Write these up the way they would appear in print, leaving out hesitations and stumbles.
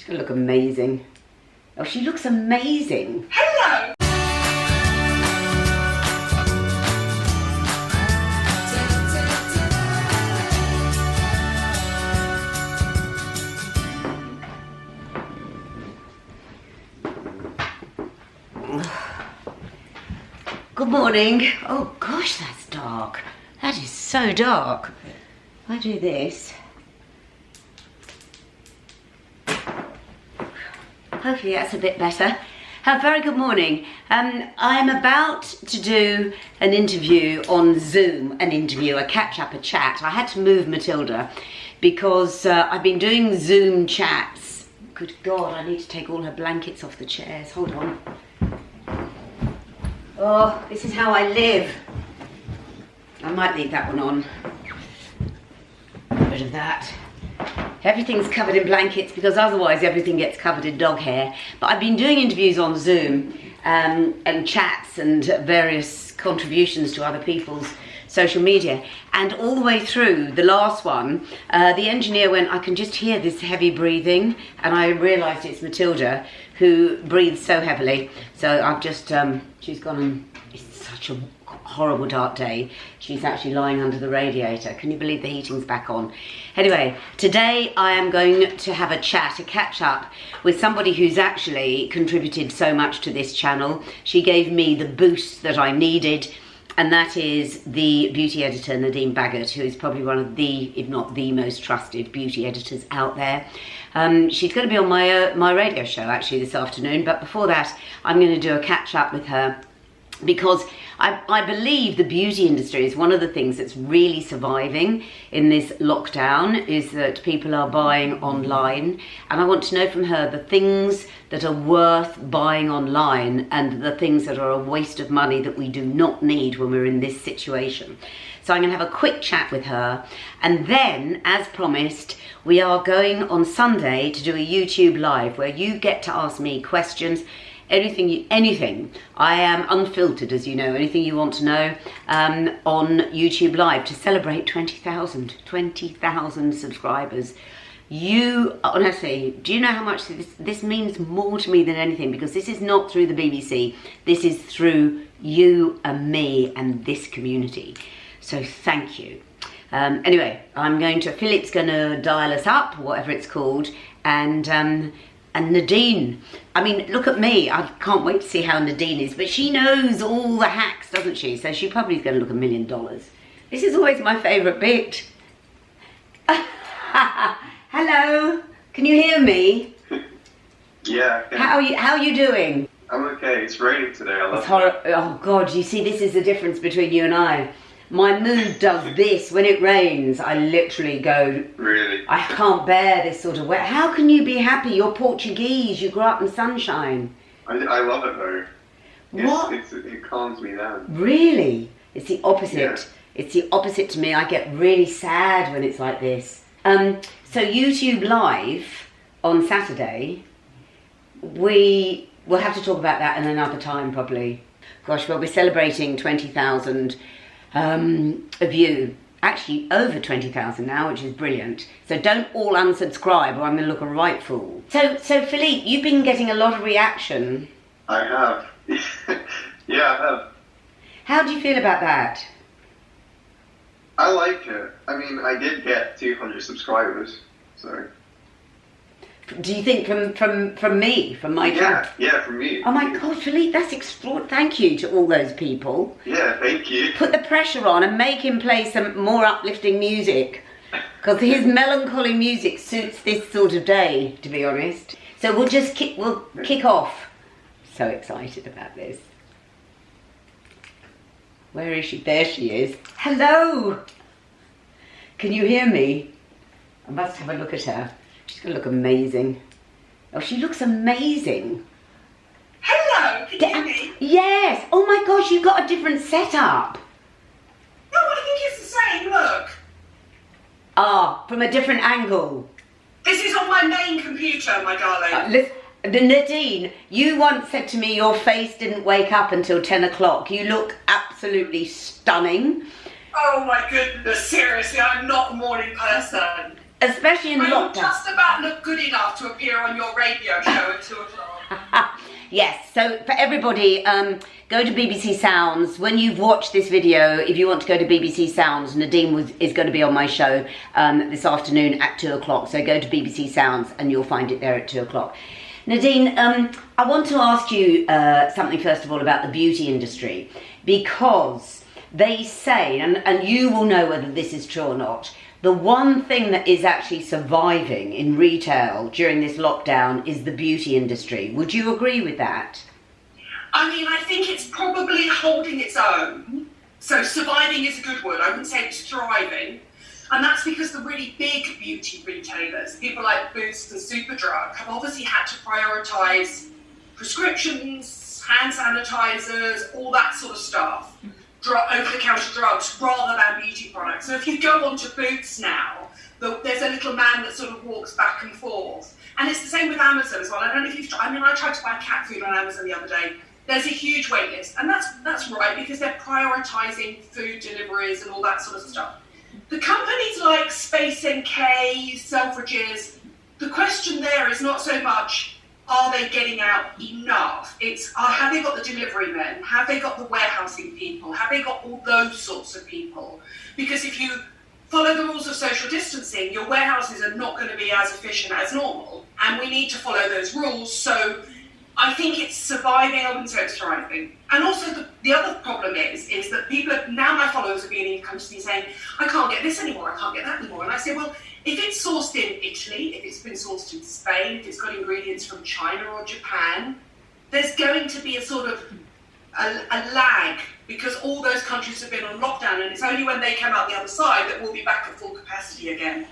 She's gonna look amazing. Oh, she looks amazing. Hello! Good morning. Oh gosh, that's dark. That is so dark. If I do this, hopefully that's a bit better. Very good morning. I'm about to do an interview on Zoom, a catch-up, a chat. I had to move Matilda because I've been doing Zoom chats. Good God, I need to take all her blankets off the chairs. Hold on. Oh, this is how I live. I might leave that one on. Get rid of that. Everything's covered in blankets because otherwise everything gets covered in dog hair. But I've been doing interviews on Zoom and chats and various contributions to other people's social media. And all the way through the last one, the engineer went, I can just hear this heavy breathing. And I realised it's Matilda who breathes so heavily. So I've just, she's gone and it's such a horrible dark day. She's actually lying under the radiator. Can you believe the heating's back on? Anyway, today I am going to have a chat, a catch up with somebody who's actually contributed so much to this channel. She gave me the boost that I needed, and that is the beauty editor Nadine Baggott, who is probably one of the, if not the most trusted beauty editors out there. She's going to be on my radio show actually this afternoon, but before that I'm going to do a catch up with her because I believe the beauty industry is one of the things that's really surviving in this lockdown, is that people are buying online, and I want to know from her the things that are worth buying online and the things that are a waste of money that we do not need when we're in this situation. So I'm going to have a quick chat with her, and then, as promised, we are going on Sunday to do a YouTube live where you get to ask me questions. Anything. I am unfiltered, as you know, anything you want to know on YouTube Live to celebrate 20,000 subscribers. You, honestly, do you know how much this means more to me than anything? Because this is not through the BBC, this is through you and me and this community. So thank you. Anyway, Filipe's going to dial us up, whatever it's called, and Nadine, I mean, look at me. I can't wait to see how Nadine is, but she knows all the hacks, doesn't she? So she probably is going to look $1 million. This is always my favourite bit. Hello, can you hear me? Yeah. How are you doing? I'm okay. It's raining today. I love it. Oh God, you see, this is the difference between you and I. My mood does this. When it rains, I literally go, really? I can't bear this sort of weather. How can you be happy? You're Portuguese. You grew up in sunshine. I love it though. What? It calms me down. Really? It's the opposite. Yeah. It's the opposite to me. I get really sad when it's like this. So YouTube Live on Saturday, we will have to talk about that in another time probably. Gosh, well, we're celebrating 20,000 of you, actually over 20,000 now, which is brilliant. So don't all unsubscribe or I'm going to look a right fool. So Filipe, you've been getting a lot of reaction. I have. Yeah, I have. How do you feel about that? I like it. I mean, I did get 200 subscribers, so. Do you think from me, from my channel? Yeah, from me. Oh my God, Filipe, that's extraordinary. Thank you to all those people. Yeah, thank you. Put the pressure on and make him play some more uplifting music, because his melancholy music suits this sort of day, to be honest. So we'll kick off. So excited about this. Where is she? There she is. Hello. Can you hear me? I must have a look at her. She's going to look amazing. Oh, she looks amazing. Hello, can you hear me? Yes. Oh my gosh, you've got a different setup. No, I think it's the same, look. Ah, from a different angle. This is on my main computer, my darling. Listen, Nadine, you once said to me your face didn't wake up until 10 o'clock. You look absolutely stunning. Oh my goodness, seriously, I'm not a morning person. especially in I lockdown. just about look good enough to appear on your radio show at 2 o'clock. Yes, so for everybody, go to BBC Sounds. When you've watched this video, if you want to go to BBC Sounds, Nadine is going to be on my show this afternoon at 2 o'clock. So go to BBC Sounds and you'll find it there at 2 o'clock. Nadine, I want to ask you something first of all about the beauty industry, because they say, and you will know whether this is true or not, the one thing that is actually surviving in retail during this lockdown is the beauty industry. Would you agree with that? I mean, I think it's probably holding its own. So surviving is a good word. I wouldn't say it's thriving. And that's because the really big beauty retailers, people like Boots and Superdrug, have obviously had to prioritise prescriptions, hand sanitisers, all that sort of stuff. Over-the-counter drugs rather than beauty products. So if you go onto Boots now, there's a little man that sort of walks back and forth. And it's the same with Amazon as well. I don't know if you've tried, I tried to buy cat food on Amazon the other day. There's a huge wait list. And that's right, because they're prioritising food deliveries and all that sort of stuff. The companies like Space NK, Selfridges, the question there is not so much, are they getting out enough? It's, have they got the delivery men? Have they got the warehousing people? Have they got all those sorts of people? Because if you follow the rules of social distancing, your warehouses are not going to be as efficient as normal. And we need to follow those rules. So I think it's surviving, I wouldn't say it's thriving. And also the other problem is that people, now my followers are beginning to come to me saying, I can't get this anymore, I can't get that anymore. And I say, well, if it's sourced in Italy, if it's been sourced in Spain, if it's got ingredients from China or Japan, there's going to be a sort of a lag, because all those countries have been on lockdown, and it's only when they come out the other side that we'll be back at full capacity again.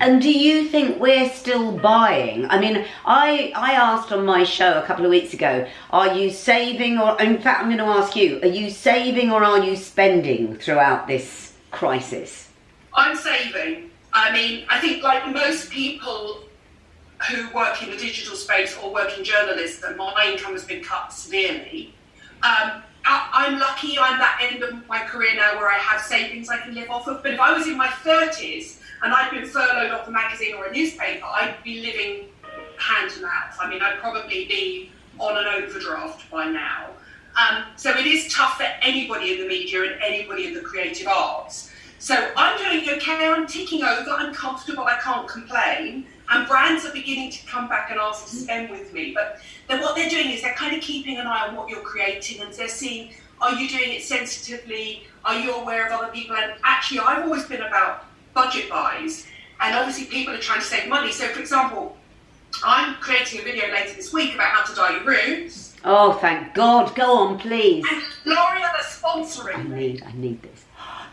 And do you think we're still buying? I mean, I asked on my show a couple of weeks ago, are you saving, or in fact I'm going to ask you, are you saving or are you spending throughout this crisis? I'm saving. I mean, I think like most people who work in the digital space or work in journalism, my income has been cut severely. I'm lucky I'm that end of my career now where I have savings I can live off of. But if I was in my 30s and I'd been furloughed off a magazine or a newspaper, I'd be living hand to mouth. I mean, I'd probably be on an overdraft by now. So it is tough for anybody in the media and anybody in the creative arts. So I'm doing okay, I'm ticking over, I'm comfortable, I can't complain. And brands are beginning to come back and ask to spend with me. But what they're doing is they're kind of keeping an eye on what you're creating, and they're seeing, are you doing it sensitively? Are you aware of other people? And actually, I've always been about budget buys. And obviously people are trying to save money. So for example, I'm creating a video later this week about how to dye your roots. Oh, thank God. Go on, please. And L'Oreal are sponsoring me. I need this.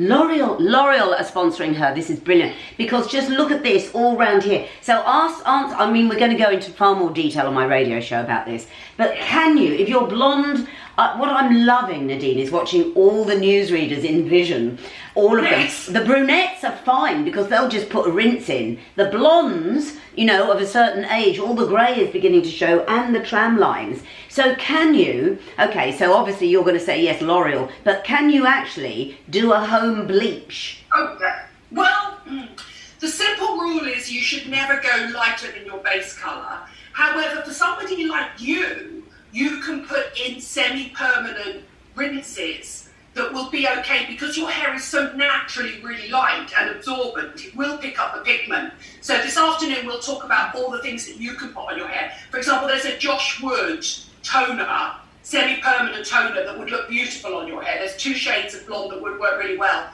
L'Oreal are sponsoring her. This is brilliant, because just look at this all round here. So I mean, we're going to go into far more detail on my radio show about this, but can you, if you're blonde, what I'm loving, Nadine, is watching all the newsreaders in Vision, all of them. The brunettes are fine because they'll just put a rinse in. The blondes, you know, of a certain age, all the grey is beginning to show, and the tram lines. So can you, okay, so obviously you're going to say yes, L'Oreal, but can you actually do a home bleach? Okay. Well, the simple rule is you should never go lighter than your base colour. However, for somebody like you can put in semi-permanent rinses that will be okay, because your hair is so naturally really light and absorbent, it will pick up the pigment. So this afternoon we'll talk about all the things that you can put on your hair. For example, there's a Josh Wood toner, semi-permanent toner that would look beautiful on your hair. There's 2 shades of blonde that would work really well.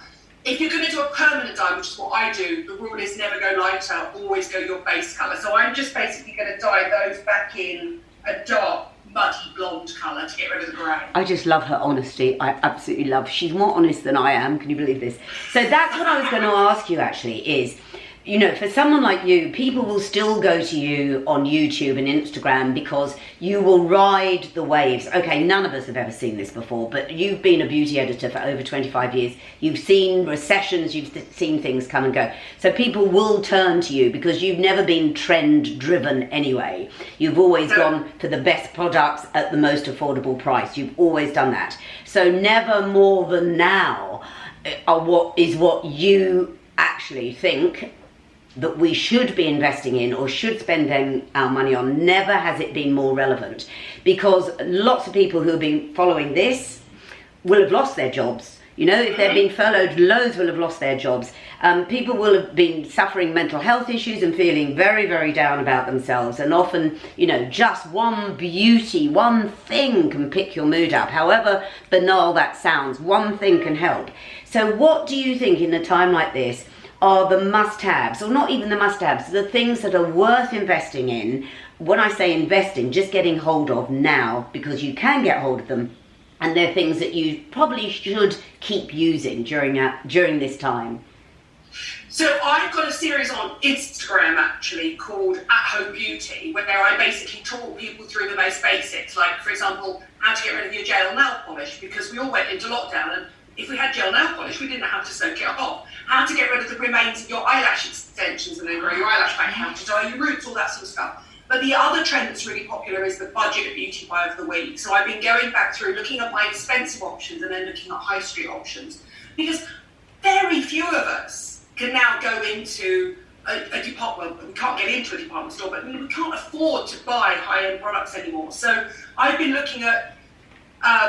If you're going to do a permanent dye, which is what I do, the rule is never go lighter, always go your base colour. So I'm just basically going to dye those back in a dark, muddy blonde colour to get rid of the grey. I just love her honesty. I absolutely love. She's more honest than I am. Can you believe this? So that's what I was going to ask you actually is, you know, for someone like you, people will still go to you on YouTube and Instagram because you will ride the waves. Okay, none of us have ever seen this before, but you've been a beauty editor for over 25 years. You've seen recessions, you've seen things come and go. So people will turn to you because you've never been trend driven anyway. You've always gone for the best products at the most affordable price. You've always done that. So never more than now what you actually think that we should be investing in or should spending our money on. Never has it been more relevant, because lots of people who have been following this will have lost their jobs. You know, if they're being furloughed, loads will have lost their jobs. People will have been suffering mental health issues and feeling very, very down about themselves. And often, you know, just one thing can pick your mood up. However banal that sounds, one thing can help. So what do you think in a time like this are the must-haves, or not even the must-haves, the things that are worth investing in? When I say investing, just getting hold of now, because you can get hold of them. And they're things that you probably should keep using during this time. So I've got a series on Instagram actually called At Home Beauty, where I basically talk people through the most basics, like, for example, how to get rid of your gel nail polish, because we all went into lockdown, and if we had gel nail polish, we didn't have to soak it off. How to get rid of the remains of your eyelash extensions and then grow your eyelash back, how to dye your roots, all that sort of stuff. But the other trend that's really popular is the budget beauty buy of the week. So I've been going back through, looking at my expensive options and then looking at high street options, because very few of us can now go into a department. Well, we can't get into a department store, but we can't afford to buy high-end products anymore. So I've been looking at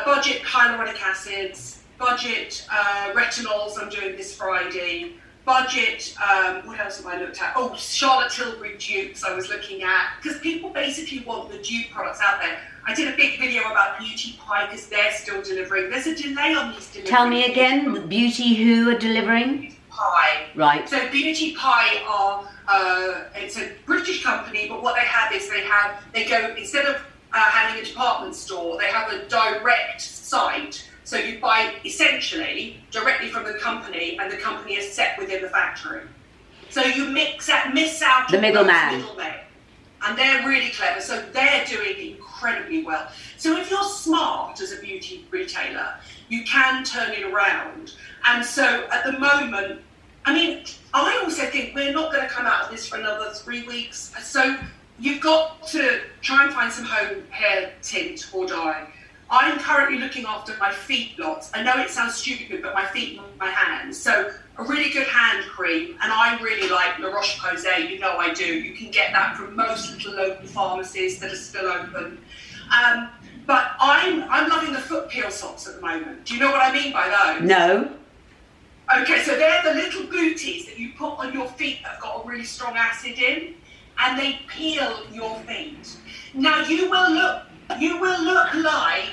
budget hyaluronic acids, budget retinols. I'm doing this Friday. Budget, what else have I looked at? Oh, Charlotte Tilbury dupes I was looking at, because people basically want the dupe products out there. I did a big video about Beauty Pie because they're still delivering. There's a delay on these deliveries. Tell me again, Beauty who are delivering? Beauty Pie. Right. So Beauty Pie are, it's a British company, but what they have is they go, instead of having a department store, they have a direct site. So you buy essentially directly from the company, and the company is set within the factory. So you miss out the middleman. And they're really clever. So they're doing incredibly well. So if you're smart as a beauty retailer, you can turn it around. And so at the moment, I mean, I also think we're not going to come out of this for another 3 weeks. So you've got to try and find some home hair tint or dye. I'm currently looking after my feet lots. I know it sounds stupid, but my feet and my hands. So a really good hand cream, and I really like La Roche-Posay, you know I do. You can get that from most little local pharmacies that are still open. But I'm loving the foot peel socks at the moment. Do you know what I mean by those? No. Okay, so they're the little booties that you put on your feet that have got a really strong acid in, and they peel your feet. Now you will look like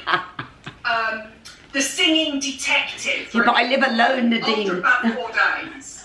the singing detective. Yeah, but I live alone, Nadine. After about 4 days.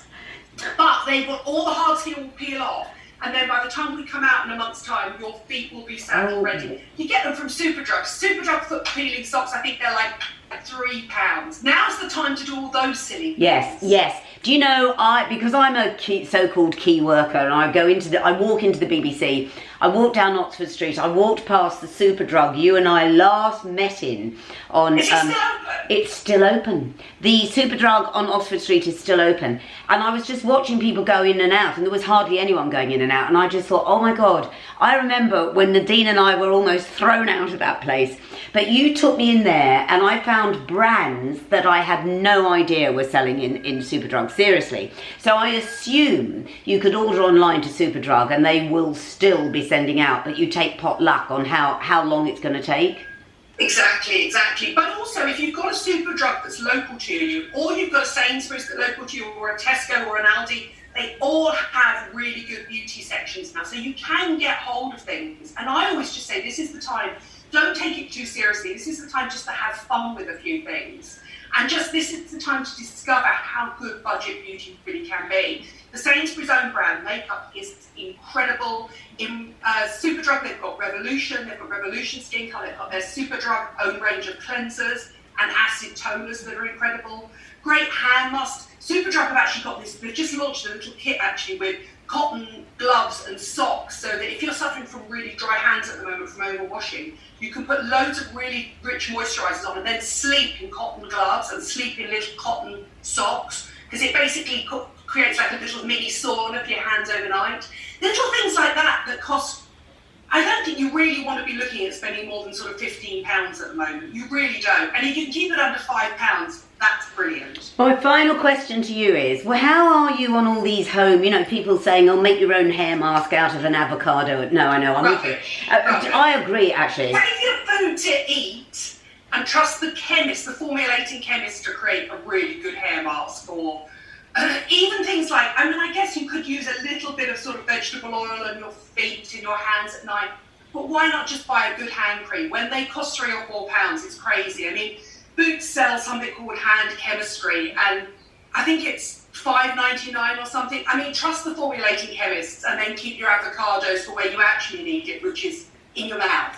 But all the hard skin will peel off, and then by the time we come out in a month's time, your feet will be saddle ready. You get them from Superdrug. Superdrug foot peeling socks, I think they're like £3. Now's the time to do all those silly things. Yes. Do you know, because I'm a so-called key worker, and I walk into the BBC, I walked down Oxford Street, I walked past the Superdrug you and I last met in on... Is it still open? It's still open. The Superdrug on Oxford Street is still open. And I was just watching people go in and out, and there was hardly anyone going in and out, and I just thought, oh my God, I remember when Nadine and I were almost thrown out of that place. But you took me in there, and I found brands that I had no idea were selling in Superdrug, seriously. So I assume you could order online to Superdrug and they will still be sending out, but you take pot luck on how long it's going to take. Exactly. But also, if you've got a Superdrug that's local to you, or you've got a Sainsbury's that's local to you, or a Tesco or an Aldi, they all have really good beauty sections now. So you can get hold of things. And I always just say, this is the time. Don't take it too seriously. This is the time just to have fun with a few things. And this is the time to discover how good budget beauty really can be. The Sainsbury's own brand makeup is incredible. In Superdrug, they've got Revolution Skin Colour, they've got their Superdrug own range of cleansers and acid toners that are incredible. Great hand mask. Superdrug have actually got this, they've just launched a little kit actually with cotton gloves and socks, so that if you're suffering from really dry hands at the moment from overwashing, you can put loads of really rich moisturisers on and then sleep in cotton gloves and sleep in little cotton socks, because it basically creates like a little mini sauna for your hands overnight. Little things like that cost, I don't think think you really want to be looking at spending more than sort of £15 at the moment. You really don't. And if you can keep it under £5, that's brilliant. My final question to you is, well, how are you on all these home, you know, people saying, oh, make your own hair mask out of an avocado. No, I know, I'm with you. I agree, actually. Take your food to eat and trust the chemist, the formulating chemist, to create a really good hair mask for even things like, I mean, I guess you could use a little bit of sort of vegetable oil on your feet, in your hands at night, but why not just buy a good hand cream? When they cost £3 or £4, it's crazy. I mean, Boots sells something called Hand Chemistry, and I think it's $5.99 or something. I mean, trust the formulating chemists, and then keep your avocados for where you actually need it, which is in your mouth.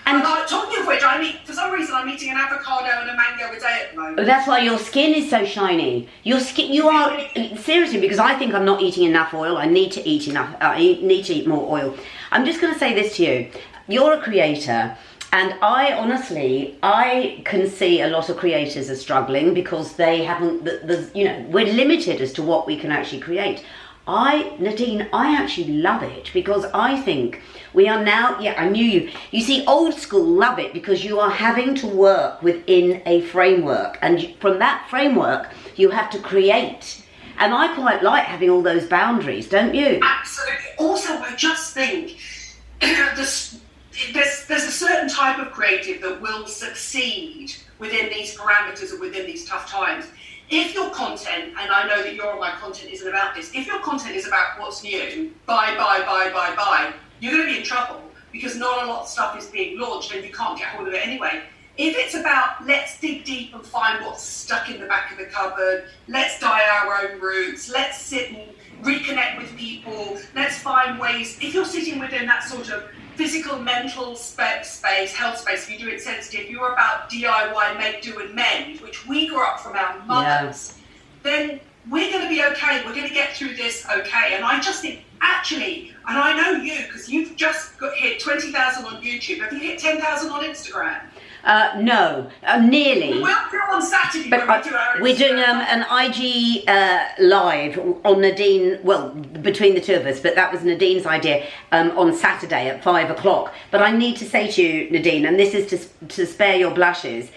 And talking of which, for some reason, I'm eating an avocado and a mango a day at the moment. That's why your skin is so shiny. Your skin, you are, seriously, because I think I'm not eating enough oil. I need to eat enough, I need to eat more oil. I'm just going to say this to you. You're a creator, and I can see a lot of creators are struggling because they haven't, you know, we're limited as to what we can actually create. Nadine, I actually love it because I think we are now, yeah, I knew you. You see, old school love it because you are having to work within a framework, and from that framework, you have to create. And I quite like having all those boundaries, don't you? Absolutely. Also, I just think there's a certain type of creative that will succeed within these parameters and within these tough times. If your content, and I know that your my content isn't about this, if your content is about what's new, buy, you're going to be in trouble because not a lot of stuff is being launched and you can't get hold of it anyway. If it's about let's dig deep and find what's stuck in the back of the cupboard, let's dye our own roots, let's sit and reconnect with people, let's find ways, if you're sitting within that sort of physical, mental space, health space, if you do it sensitive, you're about DIY, make, do and mend, which we grew up from our mothers, then we're going to be okay. We're going to get through this okay. And I just think, actually, and I know you, because you've just hit 20,000 on YouTube. Have you hit 10,000 on Instagram? No, nearly. We'll go on Saturday, but when we do our we're doing an IG live on Nadine, well, between the two of us, but that was Nadine's idea, on Saturday at 5 o'clock. But I need to say to you, Nadine, and this is to spare your blushes,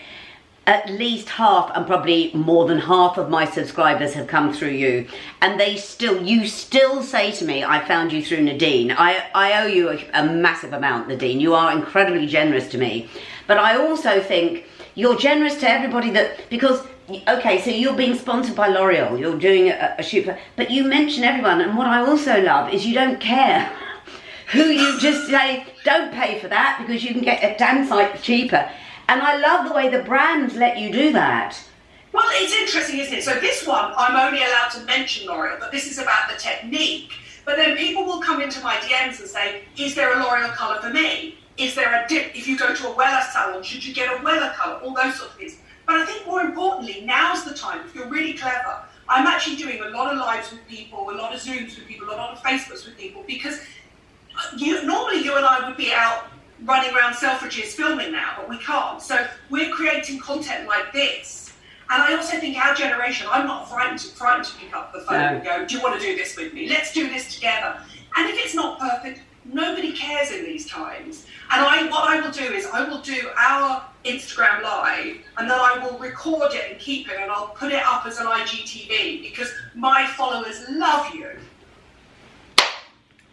at least half and probably more than half of my subscribers have come through you, and you still say to me, I found you through Nadine. I owe you a massive amount, Nadine. You are incredibly generous to me. But I also think you're generous to everybody because, okay, so you're being sponsored by L'Oreal, you're doing a shoot, but you mention everyone, and what I also love is you don't care who, you just say, don't pay for that because you can get a damn sight cheaper. And I love the way the brands let you do that. Well, it's interesting, isn't it? So this one, I'm only allowed to mention L'Oreal, but this is about the technique. But then people will come into my DMs and say, is there a L'Oreal colour for me? Is there a dip? If you go to a Wella salon, should you get a Wella colour? All those sorts of things. But I think more importantly, now's the time, if you're really clever. I'm actually doing a lot of lives with people, a lot of Zooms with people, a lot of Facebooks with people, because normally you and I would be out running around Selfridges filming now, but we can't. So we're creating content like this. And I also think our generation, I'm not frightened to pick up the phone and go, do you want to do this with me? Let's do this together. And if it's not perfect, nobody cares in these times. And what I will do is I will do our Instagram live, and then I will record it and keep it, and I'll put it up as an IGTV because my followers love you.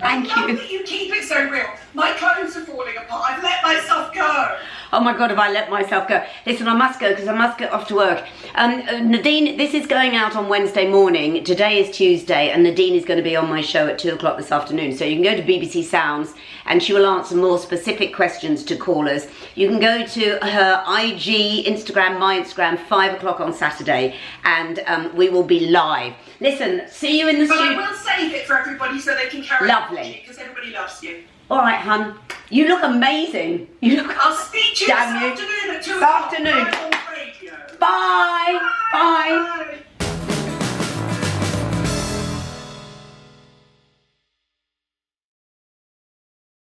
Thank you. I love that you keep it so real. My clothes are falling apart. I've let myself go. Oh my God, have I let myself go? Listen, I must go because I must get off to work. Nadine, this is going out on Wednesday morning. Today is Tuesday, and Nadine is going to be on my show at 2 o'clock this afternoon. So you can go to BBC Sounds, and she will answer more specific questions to callers. You can go to her IG, Instagram, my Instagram, 5 o'clock on Saturday, and we will be live. Listen, see you in the studio. But I will save it for everybody so they can carry on because everybody loves you. All right, hun. You look amazing. I'll speak to you this afternoon at 2 o'clock. Bye. Bye.